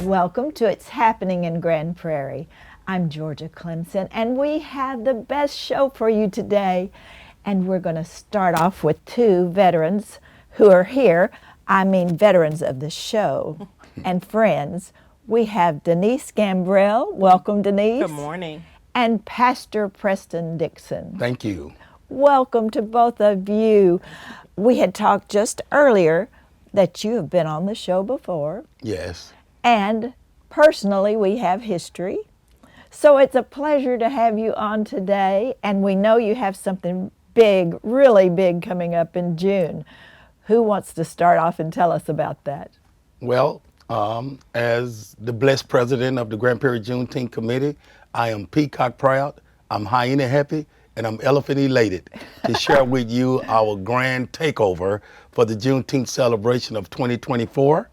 Welcome to It's Happening in Grand Prairie. I'm Georgia Clemson, and we have the best show for you today. And we're going to start off with two veterans who are here. I mean, veterans of the show and friends. We have Denise Gambrell. Welcome, Denise. Good morning. And Pastor Preston Dixon. Thank you. Welcome to both of you. We had talked just earlier that you have been on the show before. Yes. And personally, we have history. So it's a pleasure to have you on today. And we know you have something big, really big coming up in June. Who wants to start off and tell us about that? Well, as the blessed president of the Grand Prairie Juneteenth Committee, I am peacock proud, I'm hyena happy, and I'm elephant elated to share with you our grand takeover for the Juneteenth celebration of 2024.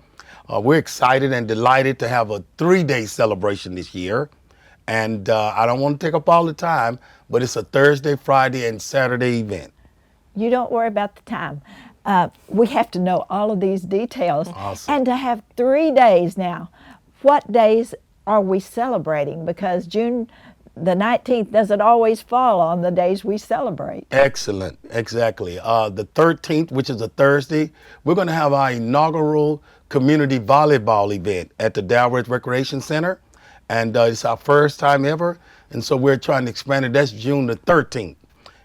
We're excited and delighted to have a 3-day celebration this year. And I don't want to take up all the time, but it's a Thursday, Friday, and Saturday event. You don't worry about the time. We have to know all of these details. Awesome. And to have 3 days now, what days are we celebrating? Because June the 19th doesn't always fall on the days we celebrate. Excellent, exactly. The 13th, which is a Thursday, we're going to have our inaugural community volleyball event at the Dalworth Recreation Center. And it's our first time ever. And so we're trying to expand it. That's June the 13th.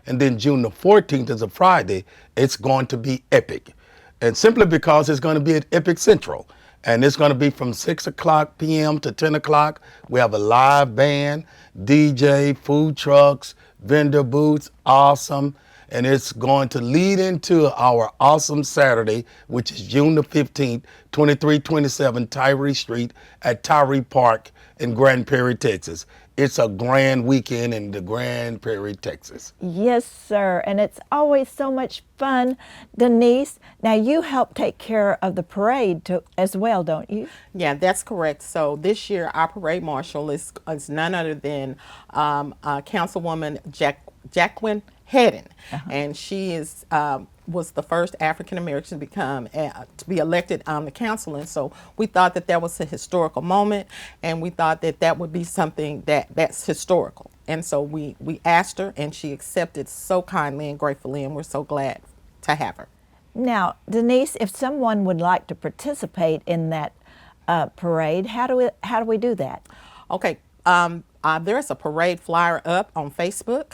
And then June the 14th is a Friday. It's going to be epic. And simply because it's going to be at Epic Central. And it's going to be from 6 o'clock p.m. to 10 o'clock. We have a live band, DJ, food trucks, vendor booths, awesome. And it's going to lead into our awesome Saturday, which is June the 15th, 2327 Tyree Street at Tyree Park in Grand Prairie, Texas. It's a grand weekend in the Grand Prairie, Texas. Yes, sir. And it's always so much fun. Denise, now you help take care of the parade as well, don't you? Yeah, that's correct. So this year, our parade marshal is none other than Councilwoman Jacqueline Hedden, and she is was the first African American to be elected on the council, and so we thought that was a historical moment, and we thought that would be something that's historical, and so we asked her, and she accepted so kindly and gratefully, and we're so glad to have her. Now, Denise, if someone would like to participate in that parade, how do we do that? Okay, there's a parade flyer up on Facebook.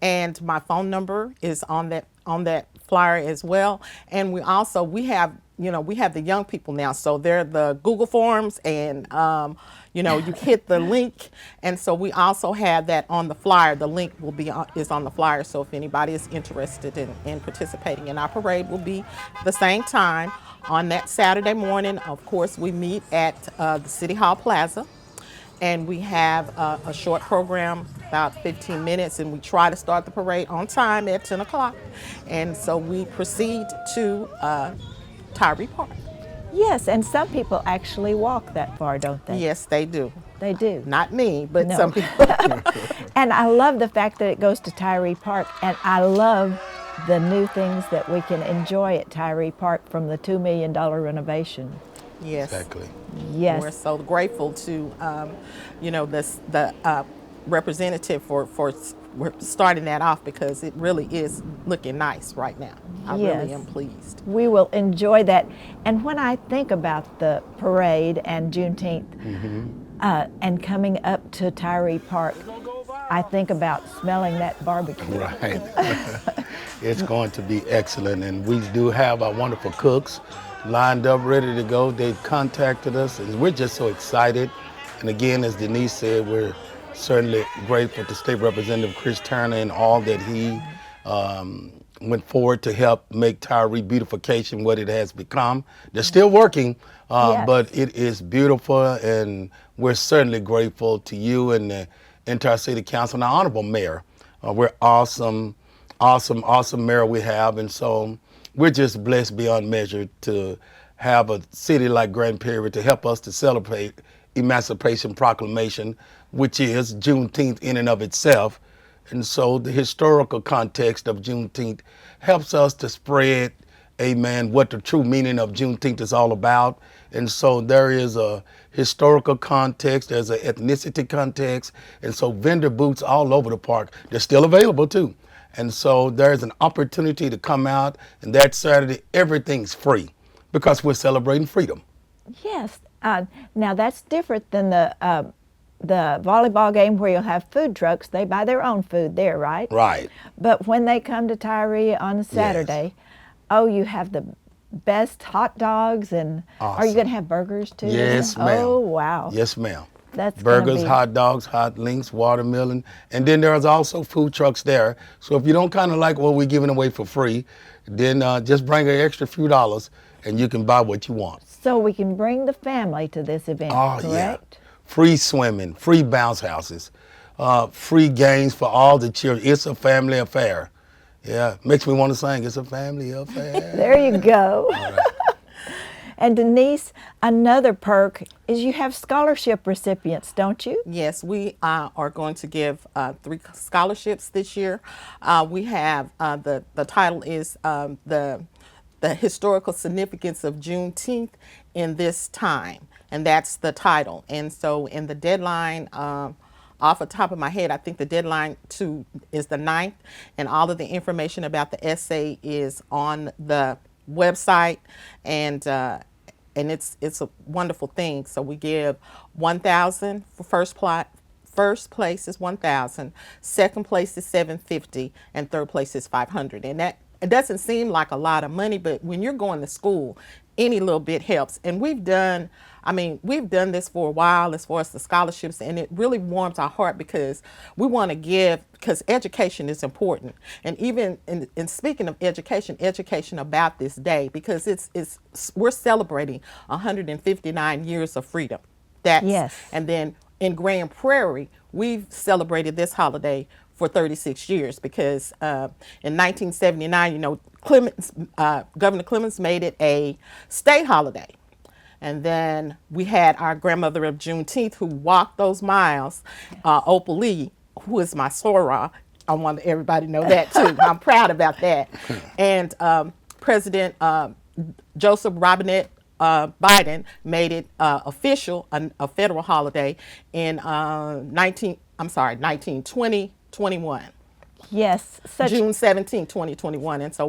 And my phone number is on that flyer as well. And we have the young people now. So they're the Google Forms, and you hit the link. And so we also have that on the flyer. The link is on the flyer. So if anybody is interested in participating in our parade, will be the same time on that Saturday morning. Of course, we meet at the City Hall Plaza. And we have a short program, about 15 minutes, and we try to start the parade on time at 10 o'clock. And so we proceed to Tyree Park. Yes, and some people actually walk that far, don't they? Yes, they do. They do. Not me, but No. some people. And I love the fact that it goes to Tyree Park, and I love the new things that we can enjoy at Tyree Park from the $2 million renovation. Yes. Exactly. Yes. We're so grateful to, the representative for starting that off, because it really is looking nice right now. I really am pleased. We will enjoy that. And when I think about the parade and Juneteenth and coming up to Tyree Park, I think about smelling that barbecue. Right. It's going to be excellent. And we do have our wonderful cooks lined up, ready to go. They've contacted us, and we're just so excited. And again, as Denise said, we're certainly grateful to State Representative Chris Turner and all that he went forward to help make Tyree beautification what it has become. They're still working, Yes. but it is beautiful, and we're certainly grateful to you and the entire City Council and our honorable mayor. We're awesome mayor we have, and so we're just blessed beyond measure to have a city like Grand Prairie to help us to celebrate Emancipation Proclamation, which is Juneteenth in and of itself. And so the historical context of Juneteenth helps us to spread amen, what the true meaning of Juneteenth is all about. And so there is a historical context, there's an ethnicity context, and so vendor booths all over the park. They're still available too. And so there's an opportunity to come out, and that Saturday, everything's free because we're celebrating freedom. Yes. Now that's different than the volleyball game where you'll have food trucks. They buy their own food there, right? Right. But when they come to Prairie on Saturday, oh, you have the best hot dogs, and are you Awesome. going to have burgers too? Yes, ma'am. Oh, wow. Yes, ma'am. That's gonna Burgers, be- hot dogs, hot links, watermelon, and then there's also food trucks there. So if you don't kind of like what we're giving away for free, then just bring an extra few dollars and you can buy what you want. So we can bring the family to this event, Oh, correct? yeah. Free swimming, free bounce houses, free games for all the children. It's a family affair. Yeah, makes me want to sing. It's a family affair. There you go. And Denise, another perk is you have scholarship recipients, don't you? Yes, we are going to give 3 scholarships this year. We have the title is the historical significance of Juneteenth in this time, and that's the title. And so, in the deadline, off the top of my head, I think the deadline is the 9th, and all of the information about the essay is on the website, and it's a wonderful thing. So we give 1,000 for first place. First place is 1,000, second place is 750, and third place is 500. And that it doesn't seem like a lot of money, but when you're going to school, any little bit helps. And we've done this for a while as far as the scholarships, and it really warms our heart because we want to give, because education is important. And even in speaking of education about this day, because we're celebrating 159 years of freedom. Yes. And then in Grand Prairie, we've celebrated this holiday for 36 years because in 1979, Governor Clemens made it a state holiday. And then we had our grandmother of Juneteenth who walked those miles, Opal Lee, who is my soror. I want everybody to know that too. I'm proud about that. And President Joseph Robinette Biden made it official, a federal holiday in 1921. Yes. June 17, 2021. And so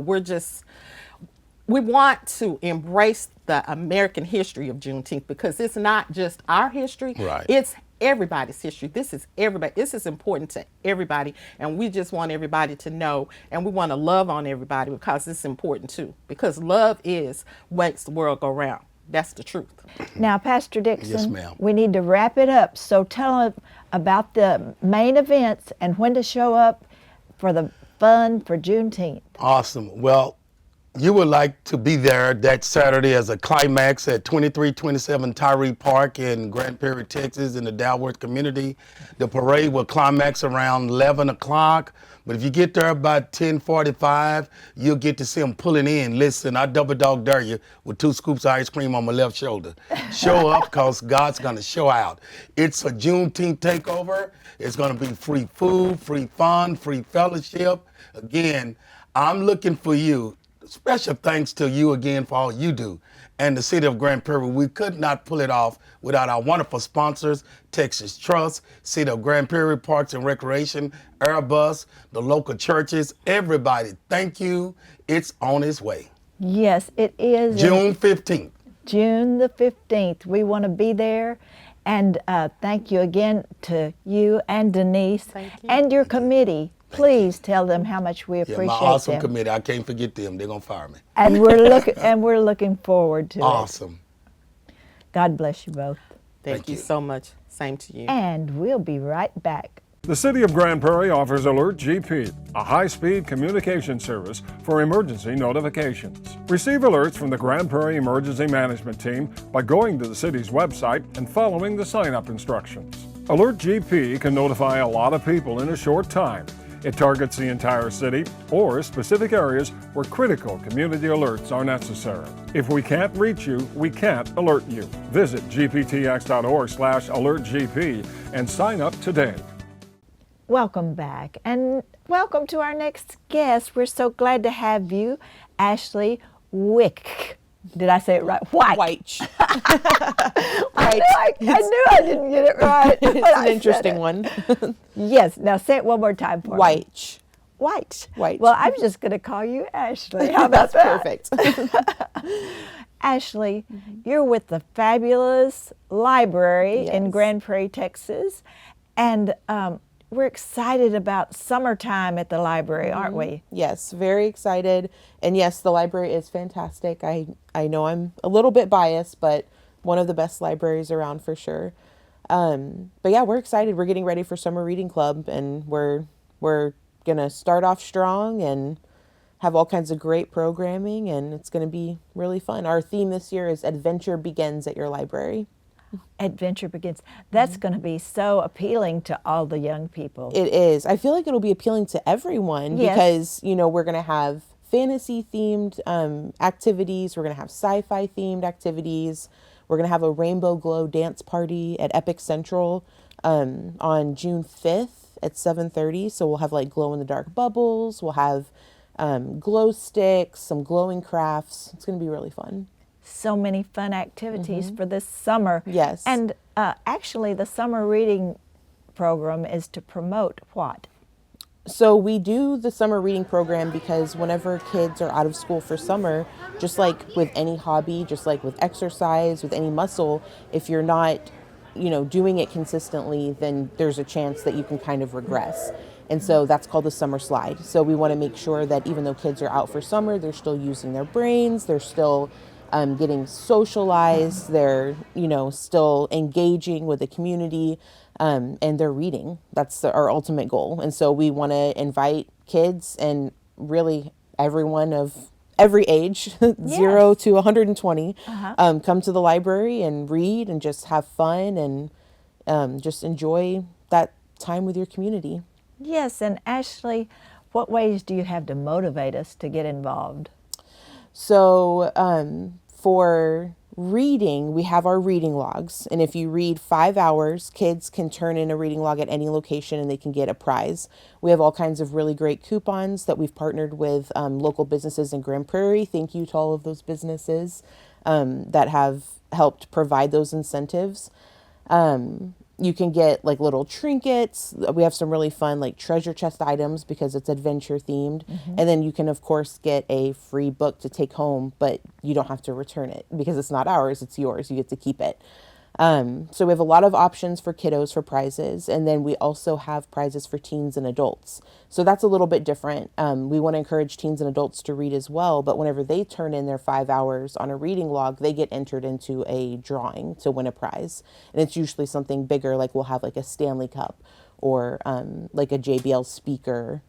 we want to embrace the American history of Juneteenth because it's not just our history. Right. It's everybody's history. This is everybody. This is important to everybody. And we just want everybody to know, and we want to love on everybody because it's important too. Because love makes the world go round. That's the truth. Now, Pastor Dixon, Yes, ma'am. we need to wrap it up. So tell us about the main events and when to show up for the fun for Juneteenth. Awesome. Well, you would like to be there that Saturday as a climax at 2327 Prairie Park in Grand Prairie, Texas, in the Dalworth community. The parade will climax around 11 o'clock. But if you get there about 10:45, you'll get to see them pulling in. Listen, I double dog dare you with 2 scoops of ice cream on my left shoulder. Show up because God's going to show out. It's a Juneteenth takeover. It's going to be free food, free fun, free fellowship. Again, I'm looking for you. Special thanks to you again for all you do. And the city of Grand Prairie, we could not pull it off without our wonderful sponsors, Texas Trust, City of Grand Prairie Parks and Recreation, Airbus, the local churches, everybody. Thank you. It's on its way. Yes, it is. June 15th. June the 15th. We want to be there. And thank you again to you and Denise and your committee. Please tell them how much we appreciate My awesome them. committee. I can't forget them. They're going to fire me. And we're looking forward to it. Awesome. God bless you both. Thank you so much. Same to you. And we'll be right back. The City of Grand Prairie offers Alert GP, a high-speed communication service for emergency notifications. Receive alerts from the Grand Prairie Emergency Management Team by going to the city's website and following the sign-up instructions. Alert GP can notify a lot of people in a short time. It targets the entire city or specific areas where critical community alerts are necessary. If we can't reach you, we can't alert you. Visit gptx.org/alertgp and sign up today. Welcome back, and welcome to our next guest. We're so glad to have you, Ashley Wick. Did I say it right? White. White. I knew I didn't get it right. It's but I an said interesting it. one. Yes. Now say it one more time for me. White. White. White. Well, I'm just going to call you Ashley. How about that? Perfect. Ashley, you're with the fabulous library in Yes. Grand Prairie, Texas, and we're excited about summertime at the library, aren't we? Yes, very excited. And yes, the library is fantastic. I know I'm a little bit biased, but one of the best libraries around for sure. But yeah, we're excited. We're getting ready for summer reading club, and we're gonna start off strong and have all kinds of great programming, and it's gonna be really fun. Our theme this year is Adventure Begins at Your Library. Adventure Begins. That's going to be so appealing to all the young people. It is. I feel like it'll be appealing to everyone Yes. because, we're going to have fantasy themed activities. We're going to have sci-fi themed activities. We're going to have a rainbow glow dance party at Epic Central on June 5th at 7:30. So we'll have like glow in the dark bubbles. We'll have glow sticks, some glowing crafts. It's going to be really fun. So many fun activities for this summer. Yes. And actually, the summer reading program is to promote what? So we do the summer reading program because whenever kids are out of school for summer, just like with any hobby, just like with exercise, with any muscle, if you're not, doing it consistently, then there's a chance that you can kind of regress. And so that's called the summer slide. So we want to make sure that even though kids are out for summer, they're still using their brains, they're still getting socialized, they're, still engaging with the community, and they're reading. That's our ultimate goal. And so we want to invite kids and really everyone of every age, 0 to 120, come to the library and read and just have fun and just enjoy that time with your community. Yes, and Ashley, what ways do you have to motivate us to get involved? So for reading, we have our reading logs. And if you read 5 hours, kids can turn in a reading log at any location and they can get a prize. We have all kinds of really great coupons that we've partnered with local businesses in Grand Prairie. Thank you to all of those businesses that have helped provide those incentives. You can get like little trinkets. We have some really fun like treasure chest items because it's adventure themed. And then you can of course get a free book to take home, but you don't have to return it because it's not ours, it's yours. You get to keep it. So we have a lot of options for kiddos for prizes. And then we also have prizes for teens and adults. So that's a little bit different. We want to encourage teens and adults to read as well. But whenever they turn in their 5 hours on a reading log, they get entered into a drawing to win a prize. And it's usually something bigger, like we'll have like a Stanley Cup or like a JBL speaker,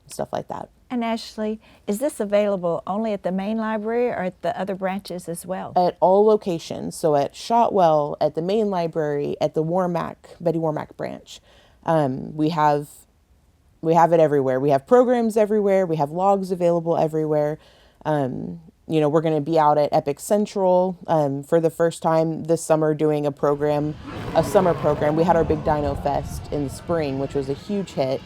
stuff like that. And Ashley, is this available only at the main library or at the other branches as well? At all locations. So at Shotwell, at the main library, at the Betty Warmack branch. We have it everywhere. We have programs everywhere. We have logs available everywhere. We're going to be out at Epic Central for the first time this summer doing a summer program. We had our big Dino Fest in the spring, which was a huge hit.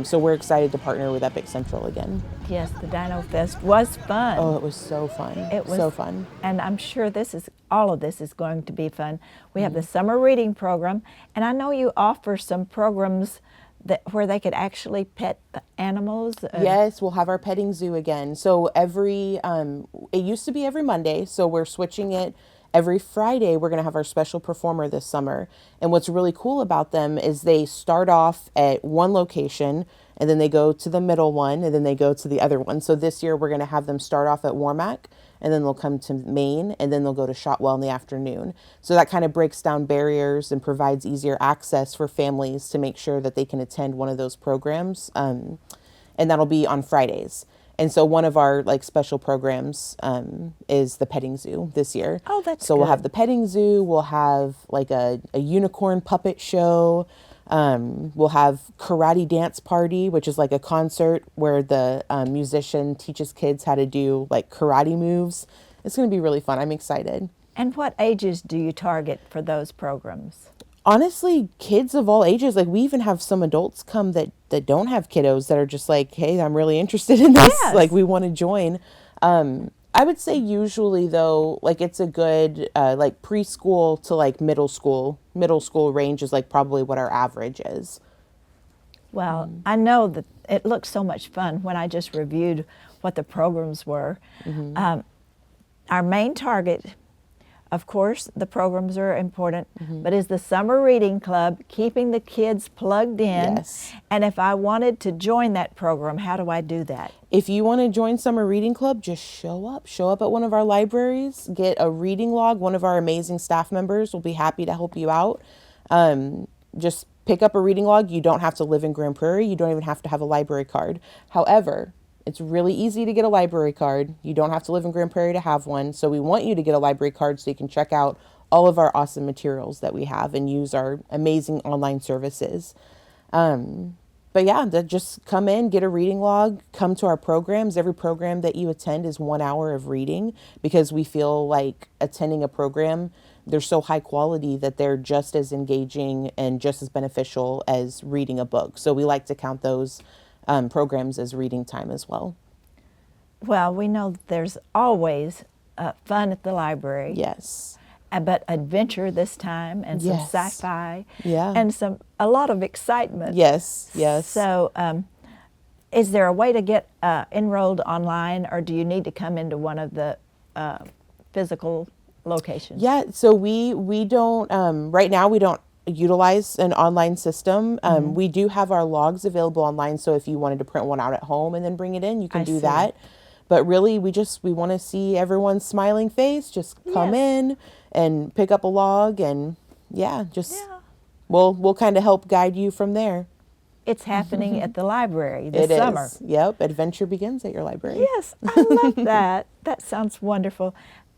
So we're excited to partner with Epic Central again. Yes, the Dino Fest was fun. Oh, it was so fun. It was so fun. And I'm sure all of this is going to be fun. We have the summer reading program, and I know you offer some programs where they could actually pet the animals. Yes, we'll have our petting zoo again. So it used to be every Monday, so we're switching it. Every Friday, we're going to have our special performer this summer. And what's really cool about them is they start off at one location, and then they go to the middle one, and then they go to the other one. So this year, we're going to have them start off at Warmack, and then they'll come to Maine, and then they'll go to Shotwell in the afternoon. So that kind of breaks down barriers and provides easier access for families to make sure that they can attend one of those programs. And that'll be on Fridays. And so one of our special programs is the petting zoo this year. Oh, that's so good. We'll have the petting zoo. We'll have a unicorn puppet show. We'll have karate dance party, which is like a concert where the musician teaches kids how to do karate moves. It's going to be really fun. I'm excited. And what ages do you target for those programs? Honestly, kids of all ages. We even have some adults come that don't have kiddos that are just hey, I'm really interested in this. Yes. We want to join. I would say usually though, like it's a good like preschool to like middle school. Middle school range is like probably what our average is. Well, I know that it looked so much fun when I just reviewed what the programs were. Our main target, of course, the programs are important, but is the Summer Reading Club, keeping the kids plugged in. Yes. And if I wanted to join that program, how do I do that? If you want to join Summer Reading Club, just show up. Show up at one of our libraries, get a reading log. One of our amazing staff members will be happy to help you out. Just pick up a reading log. You don't have to live in Grand Prairie. You don't even have to have a library card. However, it's really easy to get a library card. You don't have to live in Grand Prairie to have one. So we want you to get a library card so you can check out all of our awesome materials that we have and use our amazing online services. But yeah, just come in, get a reading log, come to our programs. Every program that you attend is 1 hour of reading because we feel like attending a program, they're so high quality that they're just as engaging and just as beneficial as reading a book. So we like to count those programs as reading time as well. Well, we know that there's always fun at the library. Yes. But adventure this time, and some Yes. sci-fi, Yeah. and a lot of excitement. Yes. Yes. So, is there a way to get enrolled online, or do you need to come into one of the physical locations? Yeah, so we don't right now we don't utilize an online system. We do have our logs available online, so if you wanted to print one out at home and then bring it in, you can I do see. that. But really, we want to see everyone's smiling face. Just come Yes. in and pick up a log, and Yeah. we'll kind of help guide you from there. It's happening at the library this It is. summer. Yep, adventure begins at your library. Yes, I love that. That sounds wonderful.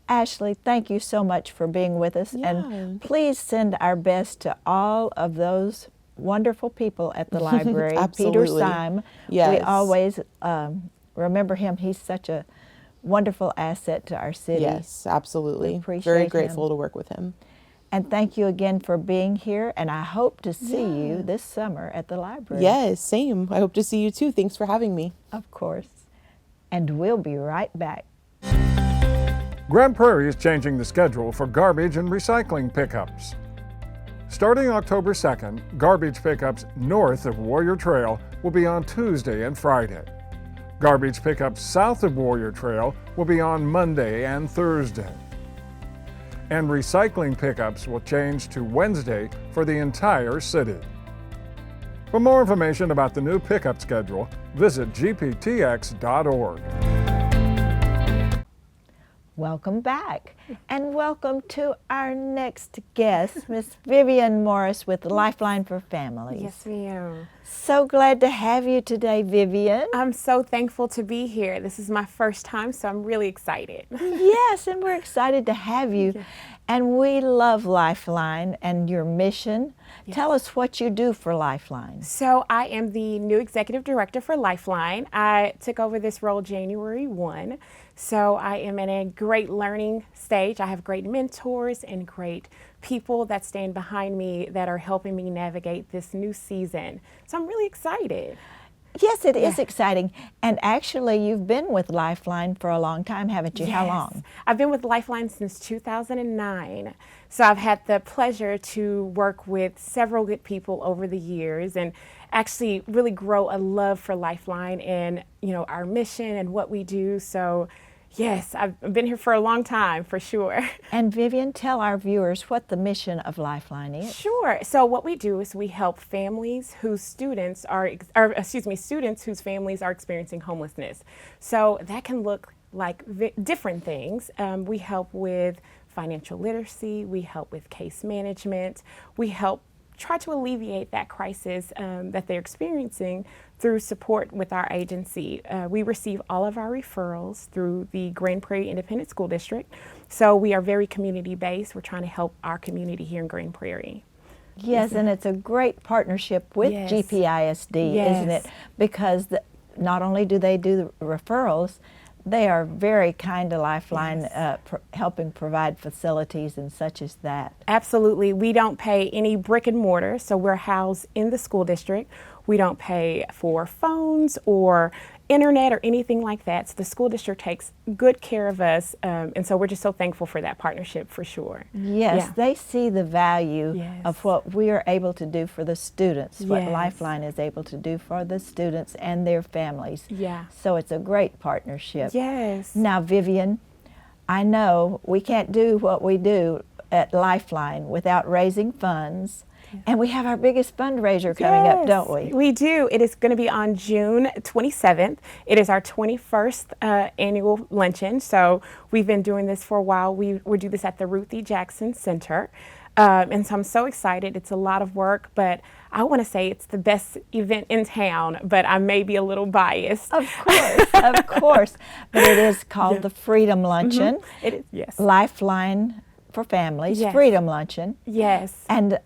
Ashley, thank you so much for being with us. Yeah. And please send our best to all of those wonderful people at the library. Peter Absolutely. Syme. We Yes. always remember him. He's such a wonderful asset to our city. Yes, absolutely. We appreciate Very him. grateful to work with him. And thank you again for being here. And I hope to see you this summer at the library. Yes, same. I hope to see you too. Thanks for having me. Of course. And we'll be right back. Grand Prairie is changing the schedule for garbage and recycling pickups. Starting October 2nd, garbage pickups north of Warrior Trail will be on Tuesday and Friday. Garbage pickups south of Warrior Trail will be on Monday and Thursday. And recycling pickups will change to Wednesday for the entire city. For more information about the new pickup schedule, visit gptx.org. Welcome back, and welcome to our next guest, Miss Vivian Morris with Lifeline for Families. Yes, ma'am. So glad to have you today, Vivian. I'm so thankful to be here. This is my first time, so I'm really excited. Yes, and we're excited to have you. And we love Lifeline and your mission. Tell us what you do for Lifeline. So I am the new executive director for Lifeline. I took over this role January 1. So I am in a great learning stage. I have great mentors and great people that stand behind me that are helping me navigate this new season. So I'm really excited. Yes, it is exciting. And actually, you've been with Lifeline for a long time, haven't you? How Yes. long? I've been with Lifeline since 2009. So I've had the pleasure to work with several good people over the years and actually really grow a love for Lifeline and, our mission and what we do. So yes, I've been here for a long time for sure. And Vivian, tell our viewers what the mission of Lifeline is. Sure. So what we do is we help families whose students students whose families are experiencing homelessness. So that can look like different things. We help with financial literacy. We help with case management. We help try to alleviate that crisis that they're experiencing through support with our agency. We receive all of our referrals through the Grand Prairie Independent School District. So we are very community-based. We're trying to help our community here in Grand Prairie. Yes, and it's a great partnership with Yes. GPISD, isn't it? Yes. Because not only do they do the referrals, they are very kind to Lifeline, helping provide facilities and such as that. Absolutely. We don't pay any brick and mortar, so we're housed in the school district. We don't pay for phones or internet or anything like that. So the school district takes good care of us. And so we're just so thankful for that partnership for sure. Yes, Yeah. they see the value Yes. of what we are able to do for the students, what Yes. Lifeline is able to do for the students and their families. Yeah. So it's a great partnership. Yes. Now, Vivian, I know we can't do what we do at Lifeline without raising funds. And we have our biggest fundraiser coming up, don't we? We do. It is going to be on June 27th. It is our 21st annual luncheon. So we've been doing this for a while. We do this at the Ruthie Jackson Center. And so I'm so excited. It's a lot of work, but I want to say it's the best event in town, but I may be a little biased. Of course, of course. But it is called the Freedom Luncheon. It is, yes. Lifeline for Families, Yes. Freedom Luncheon. Yes. And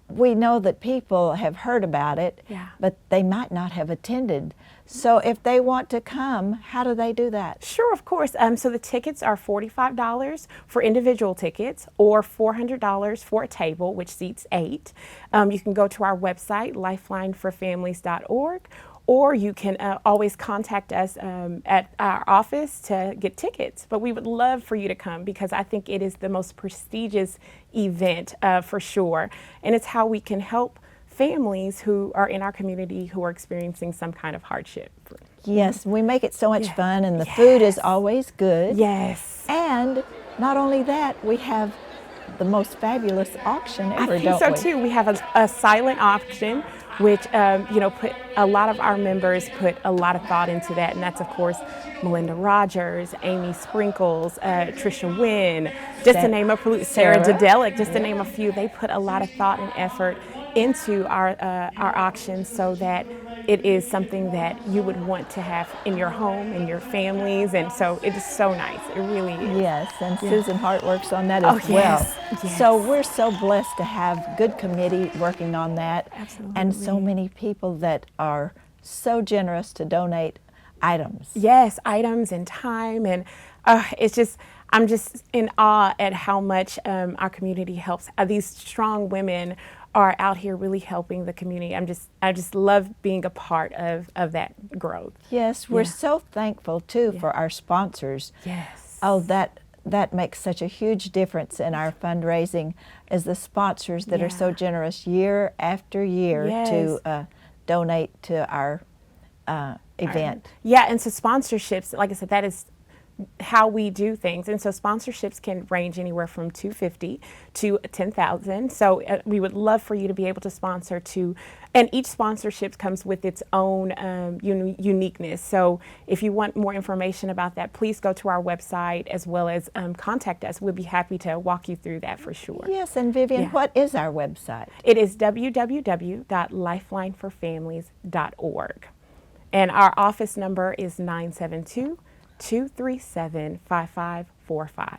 we know that people have heard about it, Yeah. but they might not have attended. So if they want to come, how do they do that? Sure, of course. So the tickets are $45 for individual tickets or $400 for a table, which seats 8. You can go to our website, lifelineforfamilies.org, or you can always contact us at our office to get tickets. But we would love for you to come because I think it is the most prestigious event for sure. And it's how we can help families who are in our community who are experiencing some kind of hardship. Yes, we make it so much fun, and the food is always good. Yes. And not only that, we have the most fabulous auction ever, I think don't so we? too. We have a silent auction, which put a lot of our members put a lot of thought into that, and that's of course Melinda Rogers, Amy Sprinkles, Trisha Wynn, just to name a few, Sarah Dedelic, just to name a few. They put a lot of thought and effort into our auction so that it is something that you would want to have in your home, in your families, and so it is so nice. It really is. Yes, and Susan Hart works on that as Oh, yes, well. yes. So we're so blessed to have good committee working on that, and so many people that are so generous to donate items. Yes, items and time, and I'm just in awe at how much our community helps. These strong women are out here really helping the community. I just love being a part of that growth. Yes, we're so thankful too for our sponsors. Yes. Oh, that makes such a huge difference in our fundraising, is the sponsors that are so generous year after year to donate to our event. Yeah, and so sponsorships, like I said, that is how we do things, and so sponsorships can range anywhere from $250 to $10,000. So we would love for you to be able to sponsor and each sponsorship comes with its own uniqueness. So if you want more information about that, please go to our website as well as contact us. We'd be happy to walk you through that for sure. Yes, and Vivian, what is our website? It is www.lifelineforfamilies.org, and our office number is 972-237-5545.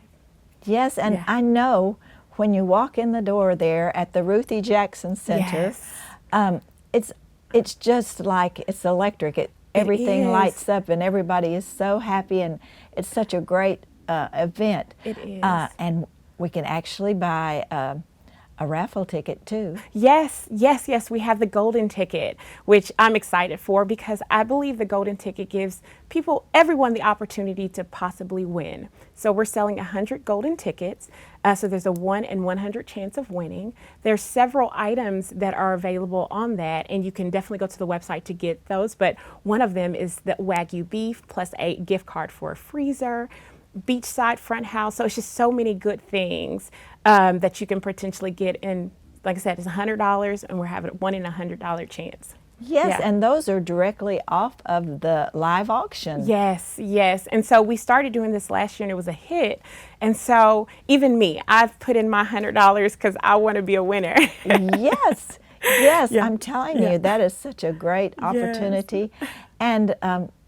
Yes, and I know when you walk in the door there at the Ruthie Jackson Center, it's just like it's electric. Everything lights up, and everybody is so happy, and it's such a great event. It is. And we can actually buy a raffle ticket too. Yes. We have the golden ticket, which I'm excited for because I believe the golden ticket gives everyone the opportunity to possibly win. So we're selling 100 golden tickets. So there's a 1 in 100 chance of winning. There's several items that are available on that, and you can definitely go to the website to get those. But one of them is the Wagyu beef plus a gift card for a freezer, beachside front house. So it's just so many good things that you can potentially get. And like I said, it's $100, and we're having a 1 in 100 chance. Yes, and those are directly off of the live auction. Yes. And so we started doing this last year, and it was a hit. And so even me, I've put in my $100 because I want to be a winner. Yes, I'm telling you, that is such a great opportunity. And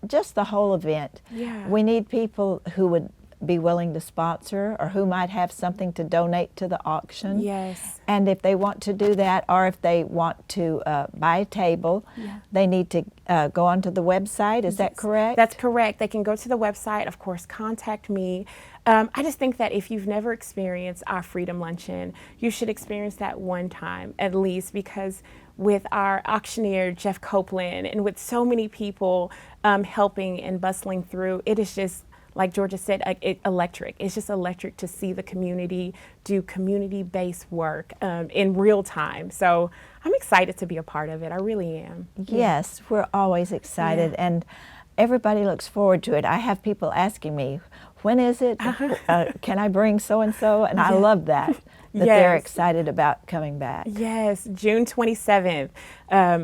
just the whole event. We need people who would be willing to sponsor or who might have something to donate to the auction. Yes. And if they want to do that, or if they want to buy a table, they need to go onto the website. Is that correct? That's correct. They can go to the website, of course, contact me. I just think that if you've never experienced our Freedom Luncheon, you should experience that one time at least, because with our auctioneer, Jeff Copeland, and with so many people helping and bustling through. It is just, like Georgia said, electric. It's just electric to see the community do community-based work in real time. So I'm excited to be a part of it. I really am. Yes, we're always excited, and everybody looks forward to it. I have people asking me, when is it? Can I bring so-and-so? And I love that they're excited about coming back. Yes, June 27th.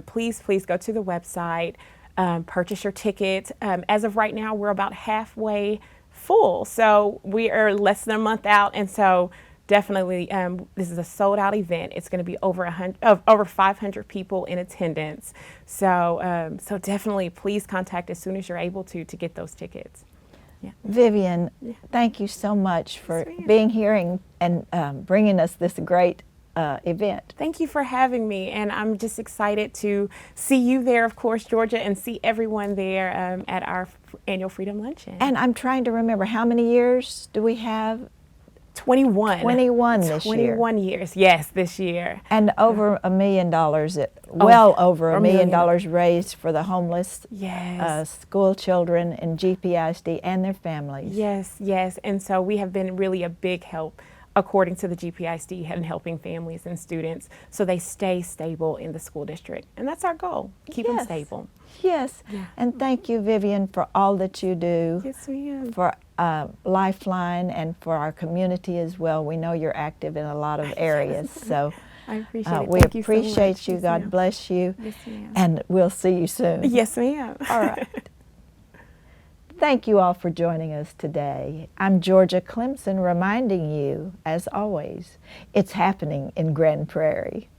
Please go to the website, purchase your ticket. As of right now, we're about halfway full. So we are less than a month out. And so definitely, this is a sold out event. It's going to be over 500 people in attendance. So, so definitely please contact as soon as you're able to get those tickets. Yeah. Vivian, thank you so much for being here and bringing us this great event. Thank you for having me, and I'm just excited to see you there, of course, Georgia, and see everyone there at our annual Freedom Luncheon. And I'm trying to remember, how many years do we have? 21. 21 this year. 21 years, yes, this year. And over $1 million, well over $1 million raised for the homeless school children in GPISD and their families. Yes, yes. And so we have been really a big help, according to the GPISD, in helping families and students so they stay stable in the school district. And that's our goal, keep them stable. Yes, and thank you, Vivian, for all that you do. Yes, ma'am. For Lifeline and for our community as well. We know you're active in a lot of areas, so I appreciate it. we Thank you so appreciate much. you. Yes, God ma'am. bless you. Yes, ma'am. And we'll see you soon. Yes, ma'am. All right. Thank you all for joining us today. I'm Georgia Clemson, reminding you, as always, it's happening in Grand Prairie.